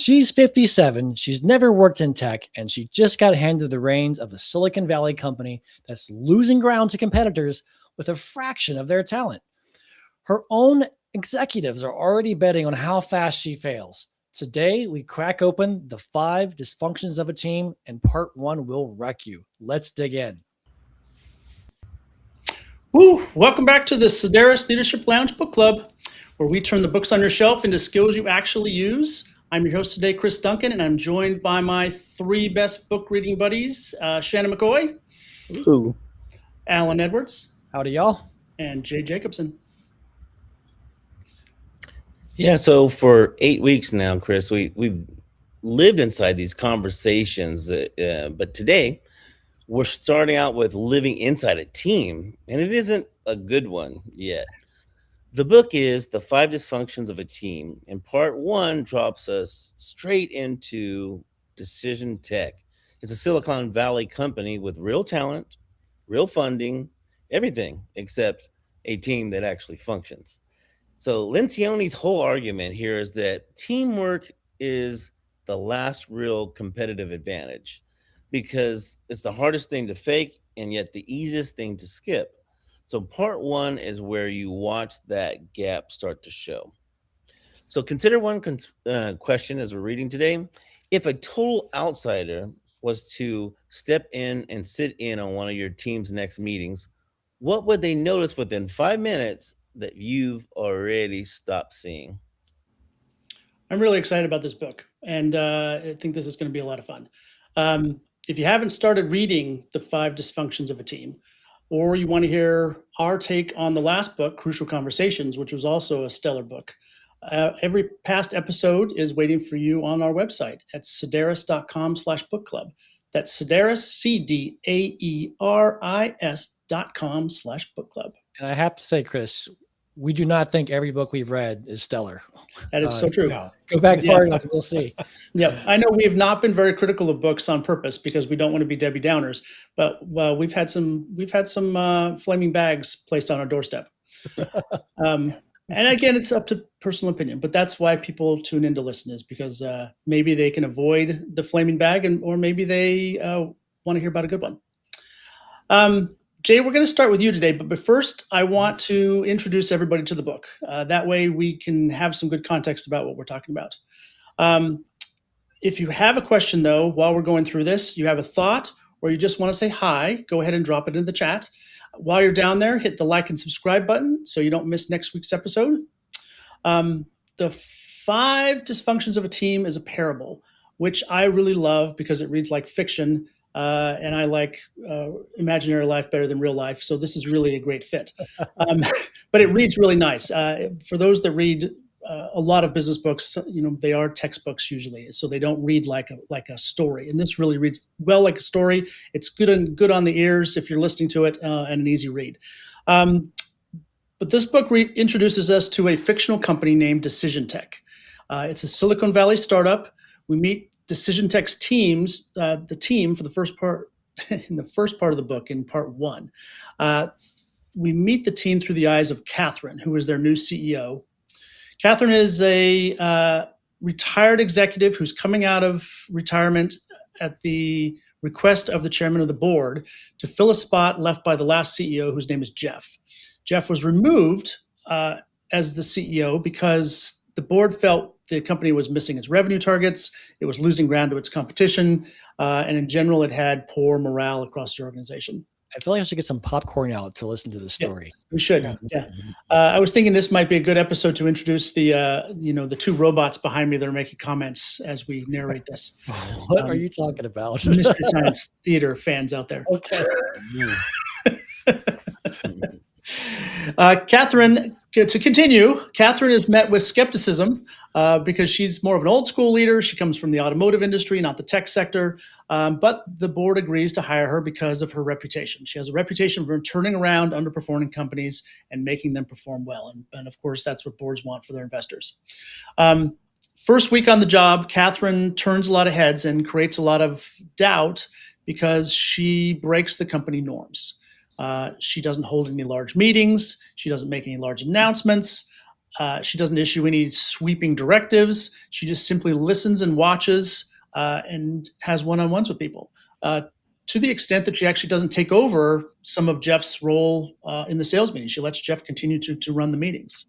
She's 57, she's never worked in tech, and she just got handed the reins of a Silicon Valley company that's losing ground to competitors with a fraction of their talent. Her own executives are already betting on how fast she fails. Today, we crack open the 5 dysfunctions of a team, and part 1 will wreck you. Let's dig in. Woo! Welcome back to the Sedaris Leadership Lounge Book Club, where we turn the books on your shelf into skills you actually use. I'm your host today, Chris Duncan, and I'm joined by my 3 best book reading buddies, Shannon McCoy, Ooh. Alan Edwards, Howdy, y'all. and Jay Jacobson. Yeah, so for 8 weeks now, Chris, we've lived inside these conversations, but today we're starting out with living inside a team, and it isn't a good one yet. The book is The 5 Dysfunctions of a Team, and part 1 drops us straight into Decision Tech. It's a Silicon Valley company with real talent, real funding, everything except a team that actually functions. So Lencioni's whole argument here is that teamwork is the last real competitive advantage because it's the hardest thing to fake and yet the easiest thing to skip. So part 1 is where you watch that gap start to show. So consider one question as we're reading today. If a total outsider was to step in and sit in on one of your team's next meetings, what would they notice within 5 minutes that you've already stopped seeing? I'm really excited about this book, and I think this is going to be a lot of fun. If you haven't started reading The 5 Dysfunctions of a Team, or you want to hear our take on the last book, Crucial Conversations, which was also a stellar book, every past episode is waiting for you on our website at sedaris.com/book club. That's Sedaris, CDAERIS.com/book club. And I have to say, Chris, we do not think every book we've read is stellar. That is so true. No. Go back far enough and we'll see. Yeah, I know we have not been very critical of books on purpose because we don't want to be Debbie Downers, but we've had some flaming bags placed on our doorstep. And again, it's up to personal opinion, but that's why people tune in to listen, is because maybe they can avoid the flaming bag, or maybe they want to hear about a good one. Jay, we're going to start with you today, but first I want to introduce everybody to the book. That way we can have some good context about what we're talking about. If you have a question, though, while we're going through this, you have a thought, or you just want to say hi, go ahead and drop it in the chat. While you're down there, hit the like and subscribe button so you don't miss next week's episode. The 5 Dysfunctions of a Team is a parable, which I really love because it reads like fiction. And I like imaginary life better than real life. So this is really a great fit. But it reads really nice. For those that read a lot of business books, they are textbooks usually. So they don't read like a story. And this really reads well like a story. It's good on the ears if you're listening to it, and an easy read. But this book introduces us to a fictional company named Decision Tech. It's a Silicon Valley startup. We meet Decision Tech's teams, the team for the first part, in the first part of the book, in part 1. We meet the team through the eyes of Catherine, who is their new CEO. Catherine is a retired executive who's coming out of retirement at the request of the chairman of the board to fill a spot left by the last CEO, whose name is Jeff. Jeff was removed as the CEO because the board felt the company was missing its revenue targets, it was losing ground to its competition, and in general, it had poor morale across the organization. I feel like I should get some popcorn out to listen to the story. Yeah, we should. Yeah. I was thinking this might be a good episode to introduce the 2 robots behind me that are making comments as we narrate this. What are you talking about? Mystery Science Theater fans out there. Okay. Catherine, to continue, Catherine is met with skepticism because she's more of an old school leader. She comes from the automotive industry, not the tech sector. But the board agrees to hire her because of her reputation. She has a reputation for turning around underperforming companies and making them perform well. And of course, that's what boards want for their investors. First week on the job, Catherine turns a lot of heads and creates a lot of doubt because she breaks the company norms. She doesn't hold any large meetings. She doesn't make any large announcements. She doesn't issue any sweeping directives. She just simply listens and watches and has one-on-ones with people. To the extent that she actually doesn't take over some of Jeff's role in the sales meeting. She lets Jeff continue to run the meetings.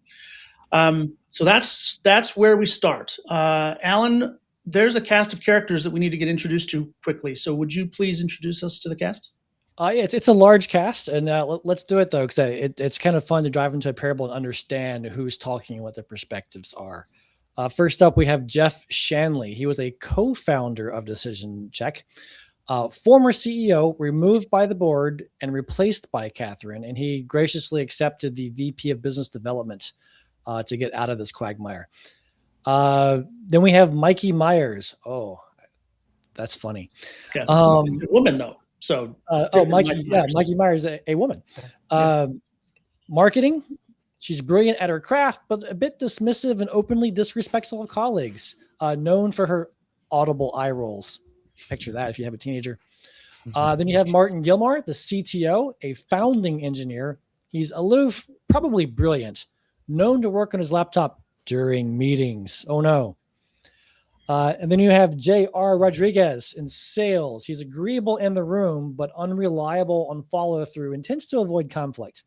So that's where we start. Alan, there's a cast of characters that we need to get introduced to quickly. So would you please introduce us to the cast? Yeah, it's a large cast, and let's do it though, because it's kind of fun to dive into a parable and understand who's talking and what their perspectives are. First up, we have Jeff Shanley. He was a co-founder of Decision Check, former CEO, removed by the board and replaced by Catherine, and he graciously accepted the VP of Business Development to get out of this quagmire. Then we have Mikey Myers. Oh, that's funny. Yeah, it's a woman though. So Mikey Myers, a woman. Marketing, she's brilliant at her craft, but a bit dismissive and openly disrespectful of colleagues. Known for her audible eye rolls. Picture that if you have a teenager. Then you have Martin Gilmore, the CTO, a founding engineer. He's aloof, probably brilliant, known to work on his laptop during meetings. Oh no. And then you have J.R. Rodriguez in sales. He's agreeable in the room, but unreliable on follow through and tends to avoid conflict.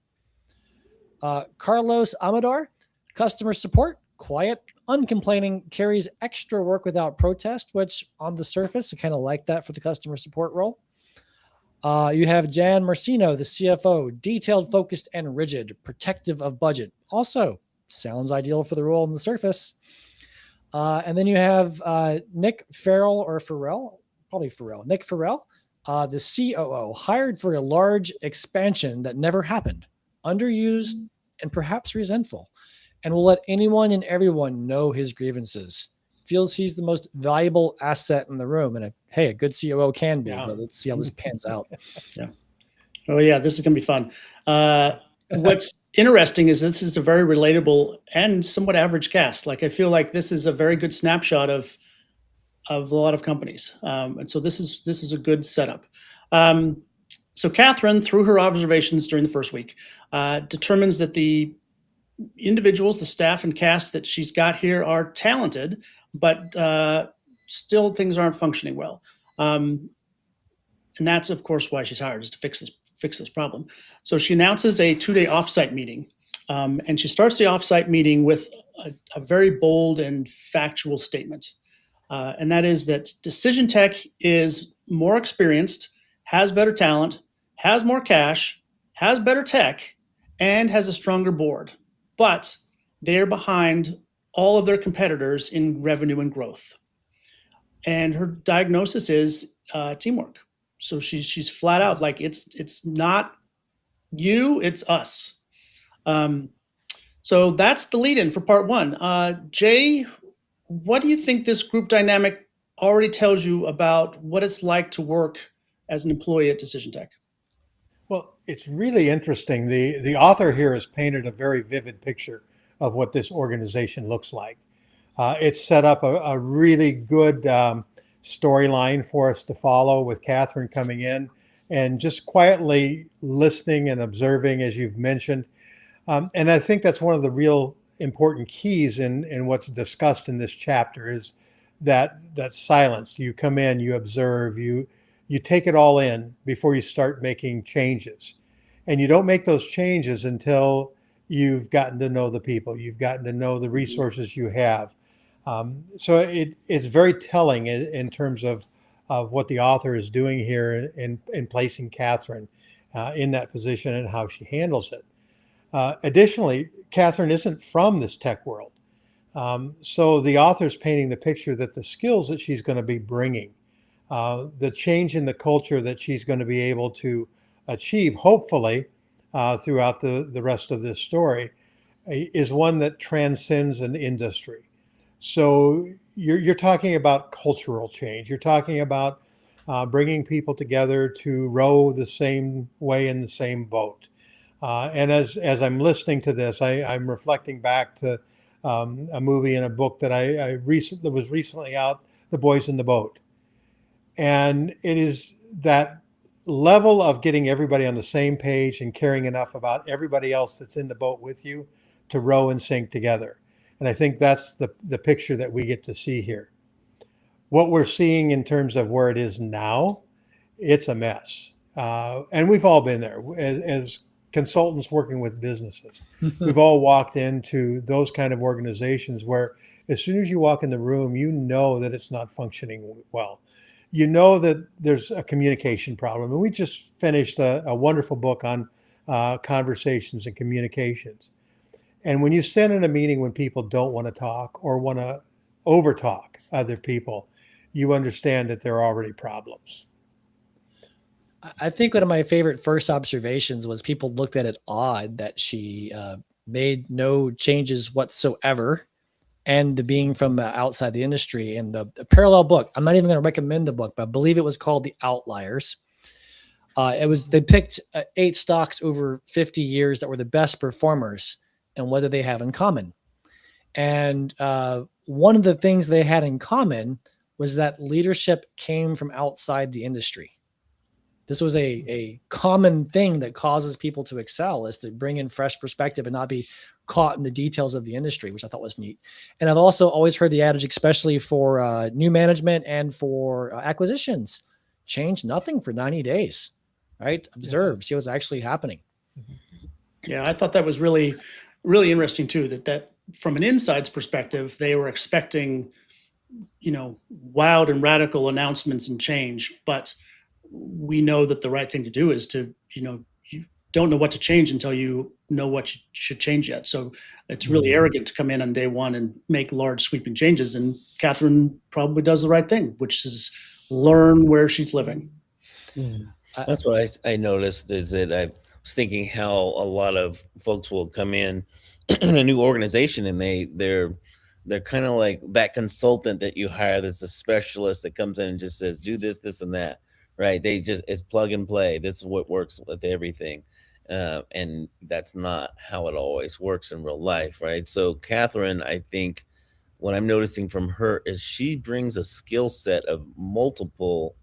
Carlos Amador, customer support, quiet, uncomplaining, carries extra work without protest, which on the surface, I kind of like that for the customer support role. You have Jan Marcino, the CFO, detailed, focused, and rigid, protective of budget. Also sounds ideal for the role on the surface. And then you have Nick Farrell, Nick Farrell, the COO, hired for a large expansion that never happened, underused, and perhaps resentful, and will let anyone and everyone know his grievances. Feels he's the most valuable asset in the room. And a good COO can be, but let's see how this pans out. Yeah. Oh yeah, this is going to be fun. What's interesting is this is a very relatable and somewhat average cast. Like I feel like this is a very good snapshot of a lot of companies, and so this is a good setup. So Catherine, through her observations during the first week, determines that the individuals, the staff and cast that she's got here are talented, but still things aren't functioning well. And that's of course why she's hired, is to fix this problem. So she announces a 2-day offsite meeting, and she starts the offsite meeting with a very bold and factual statement, and that is that Decision Tech is more experienced, has better talent, has more cash, has better tech, and has a stronger board, but they're behind all of their competitors in revenue and growth. And her diagnosis is teamwork. So she's flat out like it's not you, it's us. So that's the lead-in for part one. Jay, what do you think this group dynamic already tells you about what it's like to work as an employee at Decision Tech? Well, it's really interesting. The author here has painted a very vivid picture of what this organization looks like. It's set up a really good storyline for us to follow, with Catherine coming in and just quietly listening and observing, as you've mentioned. And I think that's one of the real important keys in what's discussed in this chapter, is that silence. You come in, you observe, you take it all in before you start making changes. And you don't make those changes until you've gotten to know the people, you've gotten to know the resources you have. So it's very telling in terms of what the author is doing here in placing Catherine in that position and how she handles it. Additionally, Catherine isn't from this tech world. So the author's painting the picture that the skills that she's going to be bringing, the change in the culture that she's going to be able to achieve, hopefully, throughout the rest of this story, is one that transcends an industry. So you're talking about cultural change. You're talking about bringing people together to row the same way in the same boat. And as I'm listening to this, I'm reflecting back to a movie and a book that that was recently out, The Boys in the Boat. And it is that level of getting everybody on the same page and caring enough about everybody else that's in the boat with you to row and sink together. And I think that's the picture that we get to see here. What we're seeing in terms of where it is now, it's a mess. And we've all been there as consultants working with businesses. We've all walked into those kind of organizations where as soon as you walk in the room, you know that it's not functioning well. You know that there's a communication problem. And we just finished a wonderful book on conversations and communications. And when you sit in a meeting when people don't want to talk or want to over talk other people, you understand that there are already problems. I think one of my favorite first observations was people looked at it odd that she made no changes whatsoever. And the being from outside the industry, and the parallel book, I'm not even going to recommend the book, but I believe it was called The Outliers. They picked 8 stocks over 50 years that were the best performers and what did they have in common. And one of the things they had in common was that leadership came from outside the industry. This was a common thing that causes people to excel, is to bring in fresh perspective and not be caught in the details of the industry, which I thought was neat. And I've also always heard the adage, especially for new management and for acquisitions, change nothing for 90 days, right? Observe, see what's actually happening. Yeah, I thought that was really, really interesting too, that from an inside's perspective, they were expecting, wild and radical announcements and change, but we know that the right thing to do is to, you don't know what to change until you know what you should change yet. So it's really arrogant to come in on day one and make large sweeping changes. And Catherine probably does the right thing, which is learn where she's living. That's what I noticed, is that I was thinking how a lot of folks will come in a new organization and they're kind of like that consultant that you hire that's a specialist that comes in and just says, do this, this, and that. Right. It's plug and play. This is what works with everything. And that's not how it always works in real life. Right. So Catherine, I think what I'm noticing from her is she brings a skill set of multiple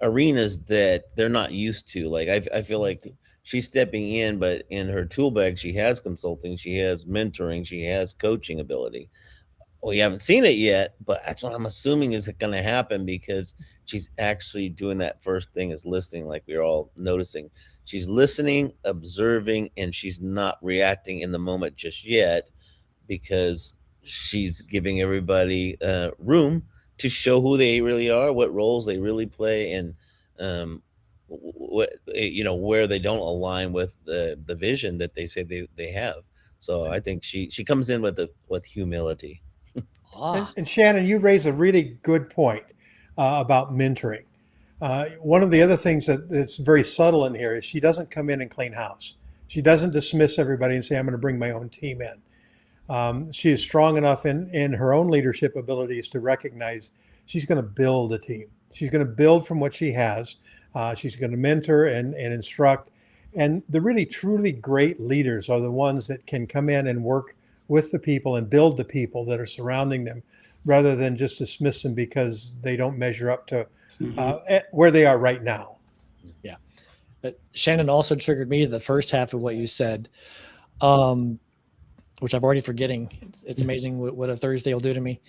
arenas that they're not used to. Like, I feel like she's stepping in, but in her tool bag, she has consulting, she has mentoring, she has coaching ability. We haven't seen it yet, but that's what I'm assuming is going to happen, because she's actually doing that first thing, is listening, like we're all noticing. She's listening, observing, and she's not reacting in the moment just yet, because she's giving everybody room to show who they really are, what roles they really play, and where they don't align with the vision that they say they have. So I think she comes in with humility. And Shannon, you raise a really good point about mentoring. One of the other things that's very subtle in here is she doesn't come in and clean house. She doesn't dismiss everybody and say, I'm going to bring my own team in. She is strong enough in her own leadership abilities to recognize she's going to build a team. She's going to build from what she has. She's going to mentor and instruct. And the really, truly great leaders are the ones that can come in and work with the people and build the people that are surrounding them, rather than just dismiss them because they don't measure up to where they are right now. Yeah. But Shannon also triggered me to the first half of what you said, which I'm already forgetting. It's amazing what a Thursday will do to me.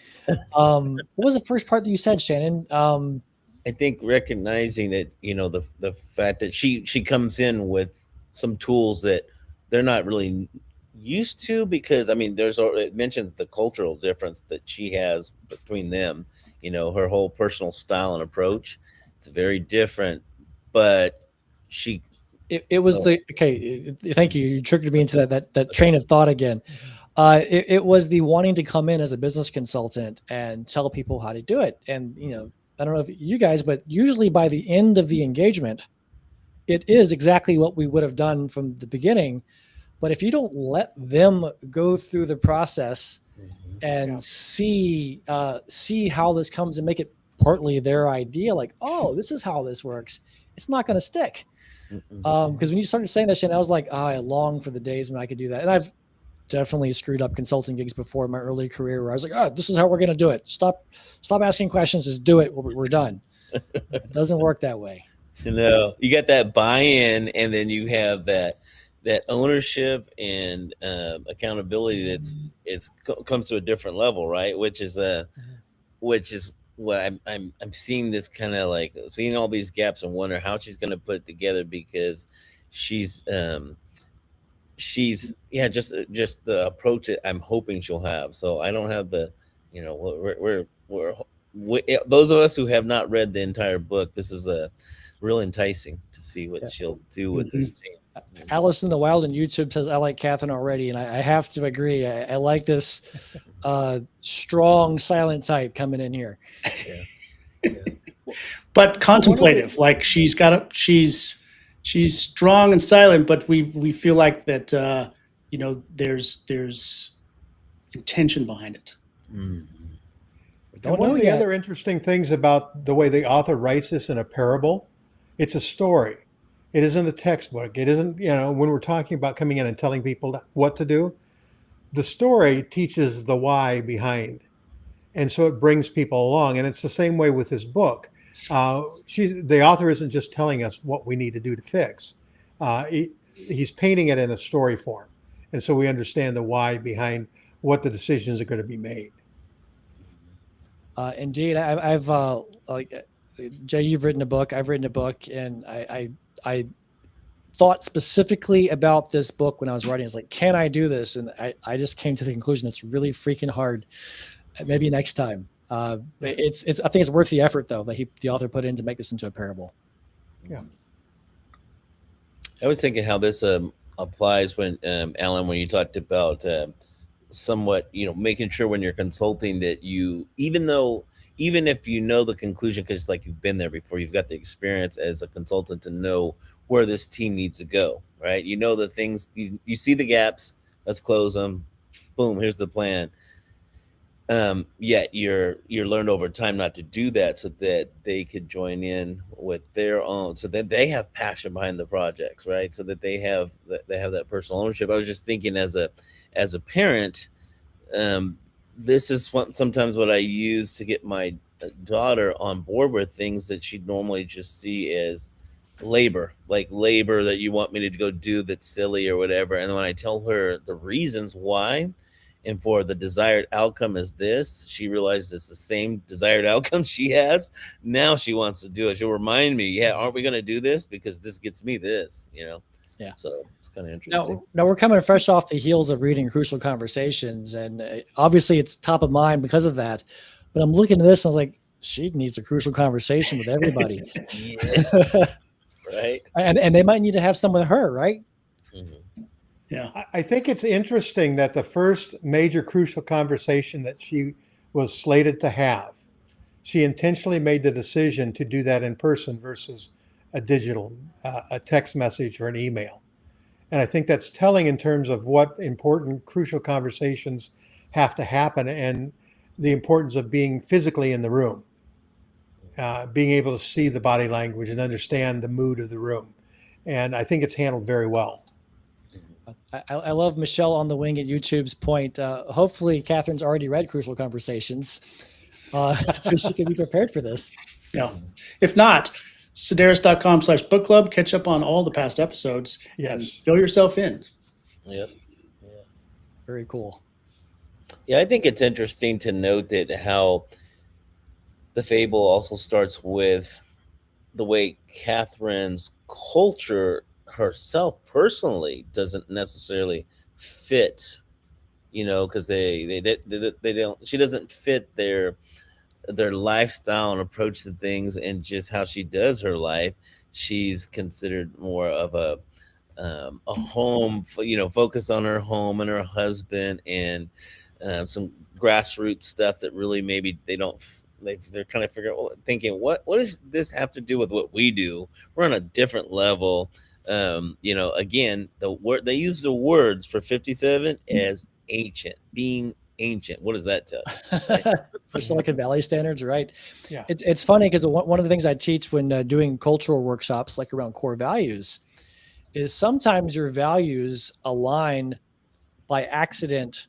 What was the first part that you said, Shannon? I think recognizing that, the fact that she comes in with some tools that they're not really used to, because it mentions the cultural difference that she has between them. Her whole personal style and approach, it's very different, but it was thank you, you triggered me into that train of thought again. It was the wanting to come in as a business consultant and tell people how to do it. And I don't know if you guys, but usually by the end of the engagement, it is exactly what we would have done from the beginning. But if you don't let them go through the process and see how this comes and make it partly their idea, like, oh, this is how this works, it's not going to stick. Because when you started saying that shit, I was like, I long for the days when I could do that. And I've definitely screwed up consulting gigs before in my early career, where I was like, this is how we're going to do it. Stop asking questions. Just do it. We're done. It doesn't work that way. You got that buy-in, and then you have that that ownership and accountability comes to a different level, right? Which is what I'm seeing, this kind of like seeing all these gaps and wonder how she's going to put it together, because she's yeah, just the approach that I'm hoping she'll have. So I don't have the, those of us who have not read the entire book, this is a real enticing to see what she'll do with this team. Alice in the Wild on YouTube says, I like Catherine already. And I have to agree. I like this strong, silent type coming in here. Yeah. But contemplative, like she's strong and silent, but we feel like that, there's intention behind it. And one of the other interesting things about the way the author writes this in a parable, it's a story. It isn't a textbook. It isn't, when we're talking about coming in and telling people what to do, the story teaches the why behind. And so it brings people along. And it's the same way with this book. The author isn't just telling us what we need to do to fix. He's painting it in a story form. And so we understand the why behind what the decisions are going to be made. Indeed. I've like Jay, you've written a book, I've written a book, and I thought specifically about this book when I was writing. I was like, can I do this? And I just came to the conclusion it's really freaking hard. Maybe next time. I think it's worth the effort though that the author put in to make this into a parable. Yeah. I was thinking how this applies when Alan, when you talked about somewhat, making sure when you're consulting that even if you know the conclusion, because like you've been there before, you've got the experience as a consultant to know where this team needs to go, right? You know the things, you see the gaps, let's close them, boom, here's the plan. Yet you're learned over time not to do that, so that they could join in with their own, so that they have passion behind the projects, right? So that they have that personal ownership. I was just thinking as a parent, this is sometimes what I use to get my daughter on board with things that she'd normally just see as labor that you want me to go do that's silly or whatever. And when I tell her the reasons why, and for the desired outcome is this, she realizes it's the same desired outcome she has. Now she wants to do it. She'll remind me, aren't we going to do this? Because this gets me this, Yeah. So it's kind of interesting. Now we're coming fresh off the heels of reading Crucial Conversations. And obviously it's top of mind because of that. But I'm looking at this and I was like, she needs a crucial conversation with everybody. Right. And they might need to have some with her, right? Mm-hmm. Yeah. I think it's interesting that the first major crucial conversation that she was slated to have, she intentionally made the decision to do that in person versus a digital, a text message or an email. And I think that's telling in terms of what important crucial conversations have to happen and the importance of being physically in the room, being able to see the body language and understand the mood of the room. And I think it's handled very well. I love Michelle on the Wing at YouTube's point. Hopefully Catherine's already read Crucial Conversations so she can be prepared for this. Yeah. If not, sedaris.com/book club, catch up on all the past episodes. Yes. And fill yourself in. Yep. Yeah. Very cool. Yeah, I think it's interesting to note that how the fable also starts with the way Catherine's culture herself personally doesn't necessarily fit, because they don't. She doesn't fit their lifestyle and approach to things, and just how she does her life. She's considered more of a home, focus on her home and her husband, and some grassroots stuff that really maybe they don't. They're kind of thinking, what does this have to do with what we do? We're on a different level. Again, they use the words for 57 as ancient, being ancient. What does that tell you? Right? For Silicon Valley standards, right? Yeah. It's funny because one of the things I teach when doing cultural workshops, like around core values, is sometimes your values align by accident,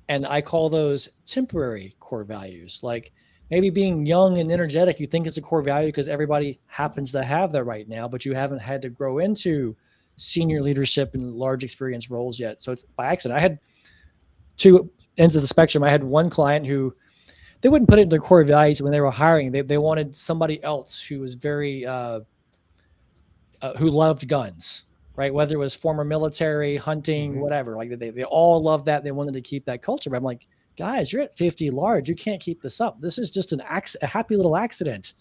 and I call those temporary core values. Like maybe being young and energetic, you think it's a core value because everybody happens to have that right now, but you haven't had to grow into senior leadership and large experience roles yet. So it's by accident. I had two ends of the spectrum. I had one client who they wouldn't put it in their core values when they were hiring. They wanted somebody else who was very who loved guns, right? Whether it was former military, hunting, whatever. Like they all loved that. They wanted to keep that culture. But I'm like, guys, you're at 50 large. You can't keep this up. This is just a happy little accident.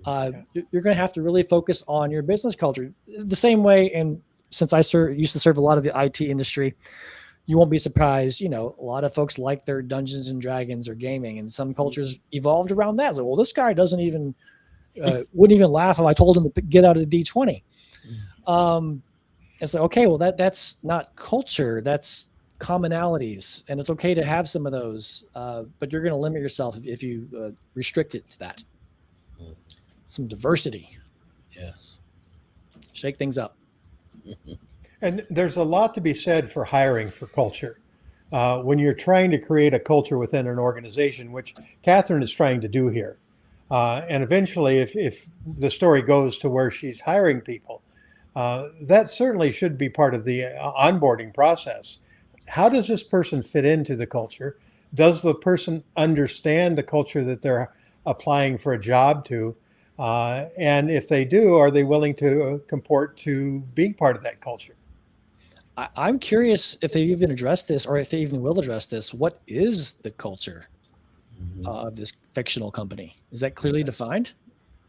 You're going to have to really focus on your business culture the same way. And since I used to serve a lot of the IT industry, you won't be surprised. A lot of folks like their Dungeons and Dragons or gaming, and some cultures evolved around that. So, well, this guy wouldn't even laugh if I told him to get out of the D20. It's like, okay, well, that's not culture. That's commonalities, and it's okay to have some of those, but you're going to limit yourself if you restrict it to that. Some diversity. Yes. Shake things up. And there's a lot to be said for hiring for culture. When you're trying to create a culture within an organization, which Catherine is trying to do here. And eventually, if the story goes to where she's hiring people, that certainly should be part of the onboarding process. How does this person fit into the culture? Does the person understand the culture that they're applying for a job to? And if they do, are they willing to comport to being part of that culture? I'm curious if they even address this, or if they even will address this. What is the culture of this fictional company? Is that clearly defined?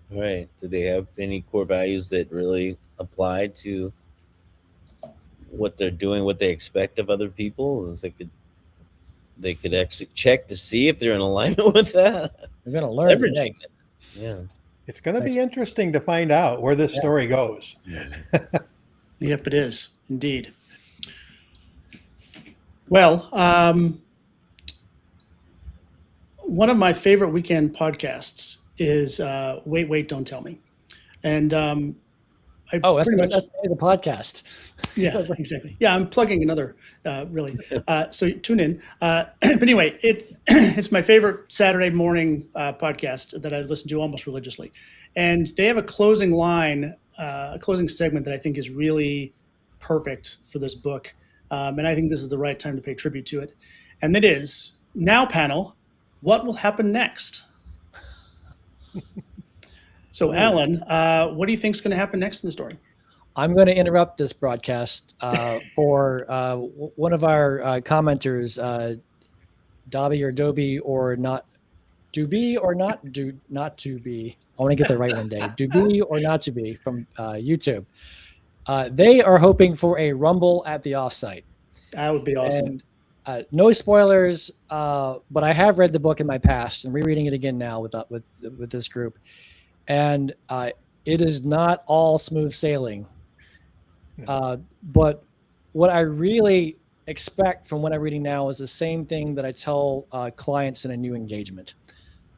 Right. Do they have any core values that really apply to what they're doing, what they expect of other people? Is they could actually check to see if they're in alignment with that. We're going to learn today. Yeah. It's going to be interesting to find out where this story goes. Yep, it is indeed. Well, one of my favorite weekend podcasts is Wait, Wait, Don't Tell Me. And that's the podcast. Yeah, exactly. Yeah, I'm plugging another, really. So tune in. But anyway, it's my favorite Saturday morning podcast that I listen to almost religiously. And they have a closing line, a closing segment that I think is really perfect for this book. And I think this is the right time to pay tribute to it. And that is, now panel, what will happen next? So Alan, what do you think is going to happen next in the story? I'm going to interrupt this broadcast for one of our commenters, Dobby or Dobie or not, do be or not do not to be. I want to get that right one day. Do be or not to be from YouTube. They are hoping for a Rumble at the offsite. That would be awesome. And, no spoilers, but I have read the book in my past and rereading it again now with this group, and it is not all smooth sailing. But what I really expect from what I'm reading now is the same thing that I tell clients in a new engagement.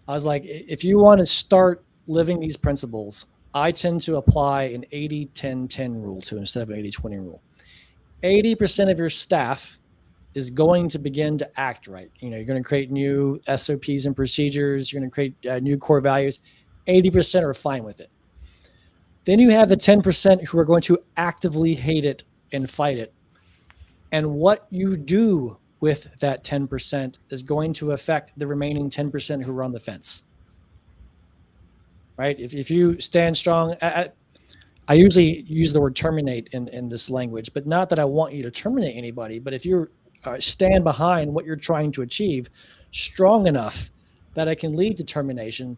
I was like, if you want to start living these principles, I tend to apply an 80-10-10 rule to instead of an 80-20 rule. 80% of your staff is going to begin to act right. You're going to create new SOPs and procedures. You're going to create new core values. 80% are fine with it. Then you have the 10% who are going to actively hate it and fight it. And what you do with that 10% is going to affect the remaining 10% who are on the fence. Right? If you stand strong, I usually use the word terminate in this language, but not that I want you to terminate anybody, but if you stand behind what you're trying to achieve strong enough that it can lead to termination,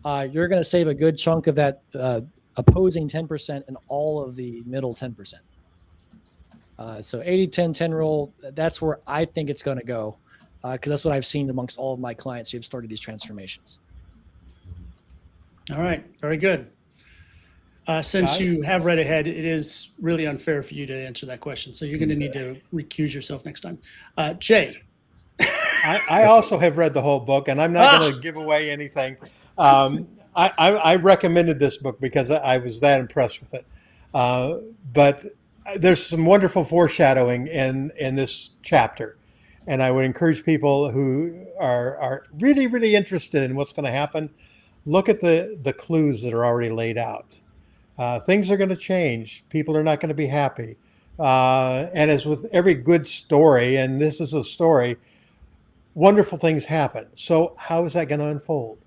you're going to save a good chunk of that opposing 10% and all of the middle 10%. So 80-10-10 rule, that's where I think it's going to go, because that's what I've seen amongst all of my clients who have started these transformations. All right, very good. Since you have read ahead, it is really unfair for you to answer that question. So you're going to need to recuse yourself next time. Jay. I also have read the whole book, and I'm not going to give away anything. I recommended this book because I was that impressed with it. But there's some wonderful foreshadowing in this chapter. And I would encourage people who are really, really interested in what's going to happen, look at the clues that are already laid out. Things are going to change. People are not going to be happy. And as with every good story, and this is a story, wonderful things happen. So how is that going to unfold?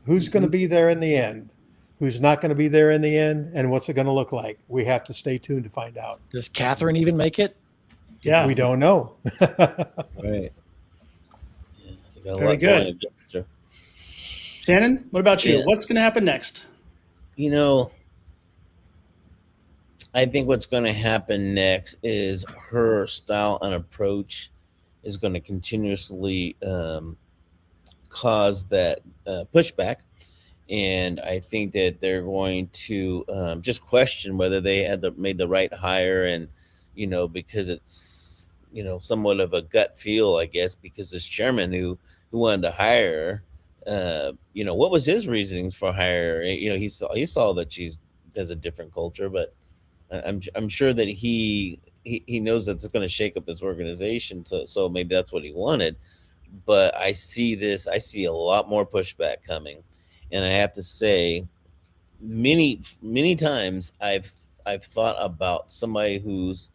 Who's going to be there in the end? Who's not going to be there in the end? And what's it going to look like? We have to stay tuned to find out. Does Catherine even make it? Yeah. We don't know. Right. Yeah, Very good. Shannon, what about you? Yeah. What's going to happen next? I think what's going to happen next is her style and approach is going to continuously cause that pushback. And I think that they're going to just question whether they had made the right hire. And, because it's, somewhat of a gut feel, I guess, because this chairman who wanted to hire her, what was his reasonings for hire? He saw that she has a different culture, but I'm sure that he knows that's going to shake up his organization. So maybe that's what he wanted. But I see a lot more pushback coming. And I have to say, many times I've thought about somebody who's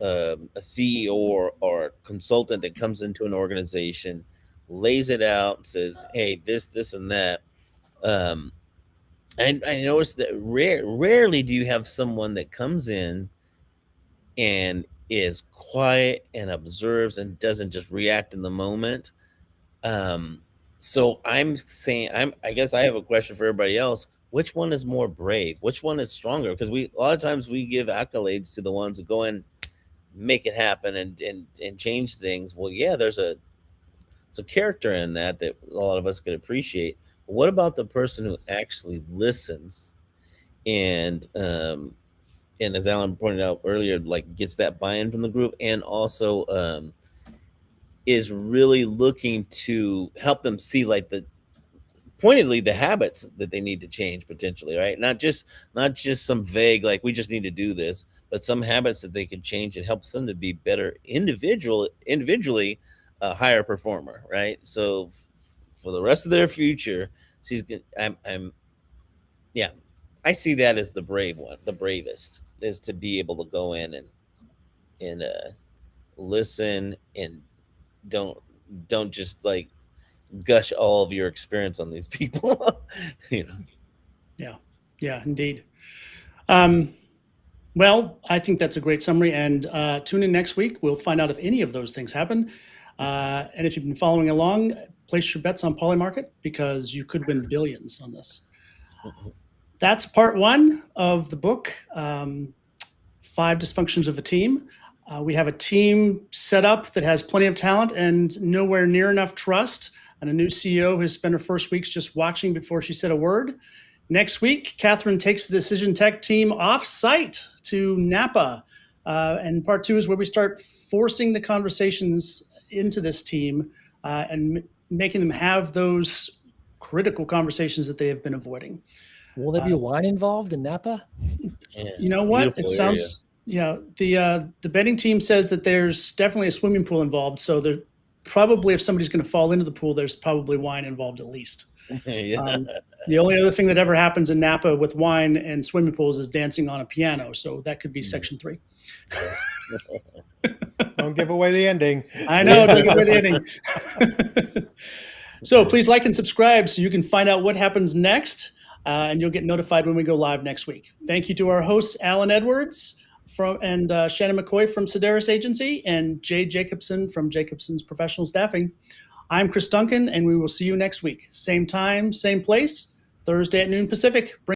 a CEO or a consultant that comes into an organization, lays it out, and says, "Hey, this, and that." And I noticed that rarely do you have someone that comes in and is quiet and observes and doesn't just react in the moment. So I'm saying, I guess I have a question for everybody else. Which one is more brave? Which one is stronger? Because a lot of times we give accolades to the ones who go and make it happen and change things. Well, yeah, there's a character in that a lot of us could appreciate. But what about the person who actually listens and as Alan pointed out earlier, like gets that buy-in from the group, and also is really looking to help them see pointedly the habits that they need to change potentially, right? Not just some vague, like we just need to do this, but some habits that they can change. It helps them to be better individually, a higher performer, right? So for the rest of their future, I see that as the brave one. The bravest is to be able to go in and listen and don't just like gush all of your experience on these people. Yeah, indeed. Well, I think that's a great summary, and tune in next week. We'll find out if any of those things happen. And if you've been following along, place your bets on Polymarket because you could win billions on this. That's part one of the book, Five Dysfunctions of a Team. We have a team set up that has plenty of talent and nowhere near enough trust, and a new CEO has spent her first weeks just watching before she said a word. Next week, Catherine takes the Decision Tech team off-site to Napa. And part two is where we start forcing the conversations into this team and making them have those critical conversations that they have been avoiding. Will there be wine involved in Napa? Yeah, you know what? It sounds, the betting team says that there's definitely a swimming pool involved. So there probably, if somebody's going to fall into the pool, there's probably wine involved at least. The only other thing that ever happens in Napa with wine and swimming pools is dancing on a piano. So that could be section 3. Don't give away the ending. I know, don't give away the ending. So please like and subscribe so you can find out what happens next. And you'll get notified when we go live next week. Thank you to our hosts, Alan Edwards and Shannon McCoy from Sedaris Agency and Jay Jacobson from Jacobson's Professional Staffing. I'm Chris Duncan, and we will see you next week. Same time, same place, Thursday at noon Pacific.